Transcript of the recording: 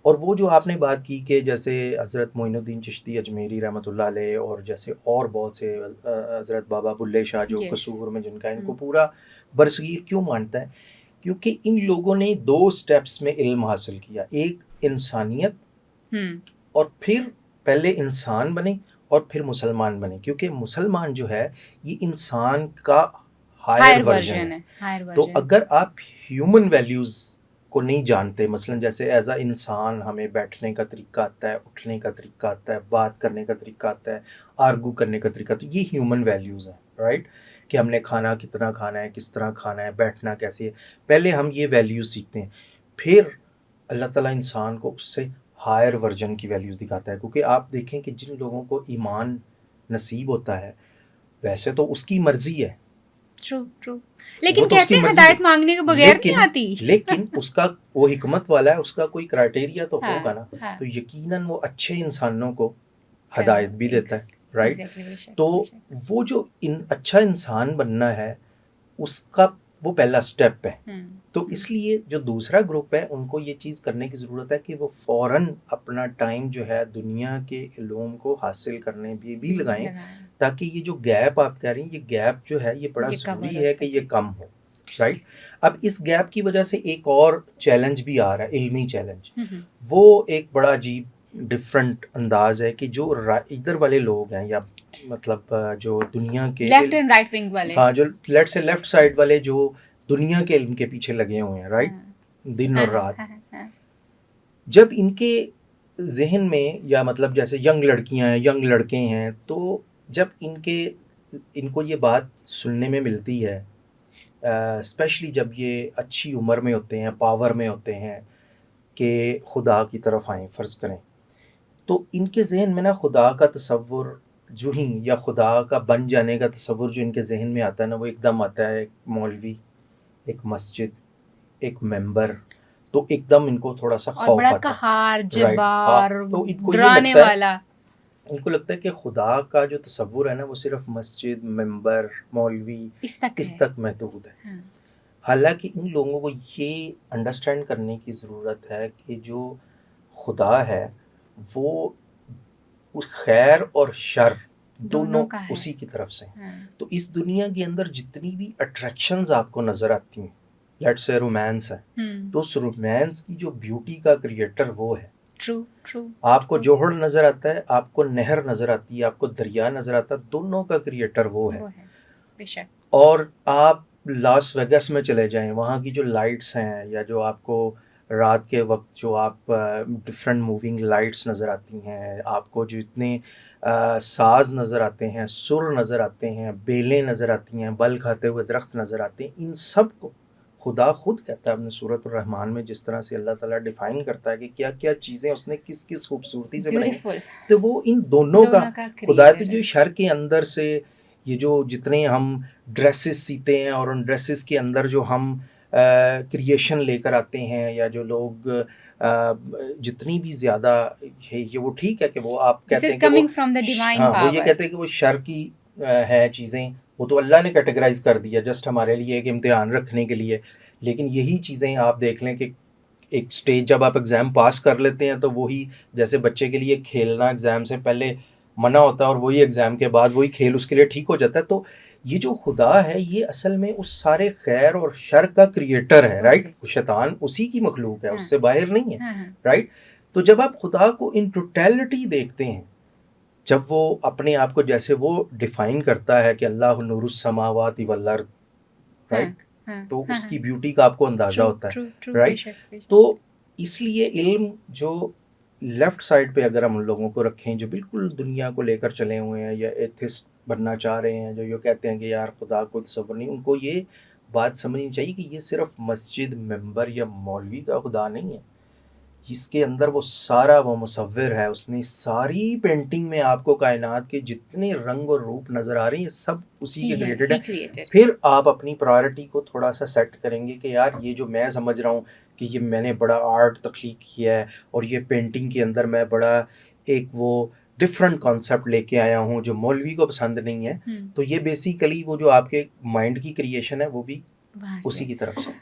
اور وہ جو آپ نے بات کی کہ جیسے حضرت معین الدین چشتی اجمیری رحمۃ اللہ علیہ اور جیسے اور بہت سے حضرت بابا بلے شاہ جو Yes. قصور میں جن کا ان کو پورا برصغیر کیوں مانتا ہے؟ کیونکہ ان لوگوں نے 2 سٹیپس میں علم حاصل کیا، ایک انسانیت اور پھر پہلے انسان بنے اور پھر مسلمان بنے، کیونکہ مسلمان جو ہے یہ انسان کا ہائر ورژن ہے۔ تو اگر آپ ہیومن ویلیوز کو نہیں جانتے، مثلا جیسے ایز اے انسان ہمیں بیٹھنے کا طریقہ آتا ہے، اٹھنے کا طریقہ آتا ہے، بات کرنے کا طریقہ آتا ہے، آرگو کرنے کا طریقہ، تو یہ ہیومن ویلیوز ہیں، رائٹ؟ کہ ہم نے کھانا کتنا کھانا ہے، کس طرح کھانا ہے، بیٹھنا کیسے ہے، پہلے ہم یہ ویلیوز سیکھتے ہیں، پھر اللہ تعالیٰ انسان کو اس سے ہائر ورژن کی ویلیوز دکھاتا ہے۔ کیونکہ آپ دیکھیں کہ جن لوگوں کو ایمان نصیب ہوتا ہے ویسے تو اس کی مرضی ہے، ٹرو لیکن کہتے ہیں ہدایت مانگنے کے بغیر نہیں آتی، لیکن اس کا وہ حکمت والا ہے، اس کا کوئی کرائٹیریا تو ہوگا نا، تو یقیناً وہ اچھے انسانوں کو ہدایت بھی دیتا ہے، رائٹ؟ تو وہ جو اچھا انسان بننا ہے اس کا وہ پہلا سٹیپ ہے۔ تو اس لیے جو دوسرا گروپ ہے ان کو یہ چیز کرنے کی ضرورت ہے کہ وہ فوراً اپنا ٹائم جو ہے دنیا کے علوم کو حاصل کرنے بھی لگائیں، تاکہ یہ جو گیپ آپ کہہ رہی ہیں، یہ گیپ جو ہے یہ بڑا ضروری ہے کہ یہ کم ہو، رائٹ؟ اب اس گیپ کی وجہ سے ایک اور چیلنج بھی آ رہا ہے، علمی چیلنج۔ وہ ایک بڑا عجیب ڈفرنٹ انداز ہے کہ جو ادھر والے لوگ ہیں، یا مطلب جو دنیا کے لیفٹ اینڈ رائٹ ونگ والے، ہاں، جو لیفٹ سائڈ والے جو دنیا کے علم کے پیچھے لگے ہوئے ہیں، رائٹ، دن اور رات، جب ان کے ذہن میں، یا مطلب جیسے ینگ لڑکیاں ہیں، ینگ لڑکے ہیں، تو جب ان کو یہ بات سننے میں ملتی ہے، اسپیشلی جب یہ اچھی عمر میں ہوتے ہیں، پاور میں ہوتے ہیں، کہ خدا کی طرف آئیں فرض کریں، تو ان کے ذہن میں نا خدا کا تصور جو ہی، یا خدا کا بن جانے کا تصور جو ان کے ذہن میں آتا ہے نا، وہ ایک دم آتا ہے ایک مولوی، ایک مسجد، ایک ممبر، تو ایک دم ان کو تھوڑا سا خوف آتا ہے، قہار، جبار، تو ان کو ڈرانے والا، ان کو لگتا ہے کہ خدا کا جو تصور ہے نا وہ صرف مسجد، ممبر، مولوی اس تک محدود ہے۔ حالانکہ ان لوگوں کو یہ انڈرسٹینڈ کرنے کی ضرورت ہے کہ جو خدا ہے وہ اس خیر اور شر دونوں اسی کی طرف سے، تو اس دنیا کے اندر جتنی بھی اٹریکشنز آپ کو نظر آتی ہیں، لیٹ سے رومانس ہے، تو اس رومانس کی جو بیوٹی کا کریٹر وہ ہے۔ آپ کو جوہر نظر آتا ہے، آپ کو نہر نظر آتی ہے، آپ کو دریا نظر آتا ہے، دونوں کا کریٹر وہ ہے۔ اور آپ لاس ویگس میں چلے جائیں، وہاں کی جو لائٹس ہیں، یا جو آپ کو رات کے وقت جو آپ ڈفرینٹ موونگ لائٹس نظر آتی ہیں، آپ کو جو اتنے ساز نظر آتے ہیں، سر نظر آتے ہیں، بیلیں نظر آتی ہیں، بل کھاتے ہوئے درخت نظر آتے ہیں، ان سب کو خدا خود کہتا ہے اپنے سورۃ الرحمن میں، جس طرح سے اللہ تعالیٰ ڈیفائن کرتا ہے کہ کیا کیا چیزیں اس نے کس کس خوبصورتی سے بنائی، تو وہ ان دونوں کا خدا ہے۔ تو جو شر کے اندر سے یہ جو جتنے ہم ڈریسز سیتے ہیں، اور ان ڈریسز کے اندر جو ہم کریشن لے کر آتے ہیں، یا جو لوگ جتنی بھی زیادہ یہ وہ ٹھیک ہے کہ وہ آپ کہتے ہیں کہ وہ یہ کہتے ہیں کہ وہ شر کی ہے چیزیں، وہ تو اللہ نے کیٹیگرائز کر دیا جسٹ ہمارے لیے ایک امتحان رکھنے کے لیے، لیکن یہی چیزیں آپ دیکھ لیں کہ ایک سٹیج جب آپ ایگزام پاس کر لیتے ہیں تو وہی جیسے بچے کے لیے کھیلنا ایگزام سے پہلے منع ہوتا ہے، اور وہی ایگزام کے بعد وہی کھیل اس کے لیے ٹھیک ہو جاتا ہے۔ تو یہ جو خدا ہے یہ اصل میں اس سارے خیر اور شر کا کریٹر ہے، رائٹ؟ شیطان اسی کی مخلوق ہے، اس سے باہر نہیں ہے، رائٹ؟ تو جب آپ خدا کو ان ٹوٹیلٹی دیکھتے ہیں، جب وہ اپنے آپ کو جیسے وہ ڈیفائن کرتا ہے کہ اللہ نور السماوات والارض، رائٹ، تو اس کی بیوٹی کا آپ کو اندازہ ہوتا ہے، رائٹ؟ تو اس لیے علم جو لیفٹ سائڈ پہ اگر ہم لوگوں کو رکھیں، جو بالکل دنیا کو لے کر چلے ہوئے ہیں، یا ایتھسٹ بننا چاہ رہے ہیں، جو یہ کہتے ہیں کہ یار خدا کو تصور نہیں، ان کو یہ بات سمجھنی چاہیے کہ یہ صرف مسجد، ممبر یا مولوی کا خدا نہیں ہے، جس کے اندر وہ سارا وہ مصور ہے، اس نے ساری پینٹنگ میں آپ کو کائنات کے جتنے رنگ اور روپ نظر آ رہے ہیں، یہ سب اسی کے کریٹڈ ہے۔ پھر آپ اپنی پرائرٹی کو تھوڑا سا سیٹ کریں گے کہ یار یہ جو میں سمجھ رہا ہوں کہ یہ میں نے بڑا آرٹ تخلیق کیا ہے، اور یہ پینٹنگ کے اندر میں بڑا ایک وہ ڈفرینٹ کانسیپٹ لے کے آیا ہوں جو مولوی کو پسند نہیں ہے، تو یہ بیسیکلی وہ جو آپ کے مائنڈ کی کریشن ہے وہ بھی اسی کی طرف سے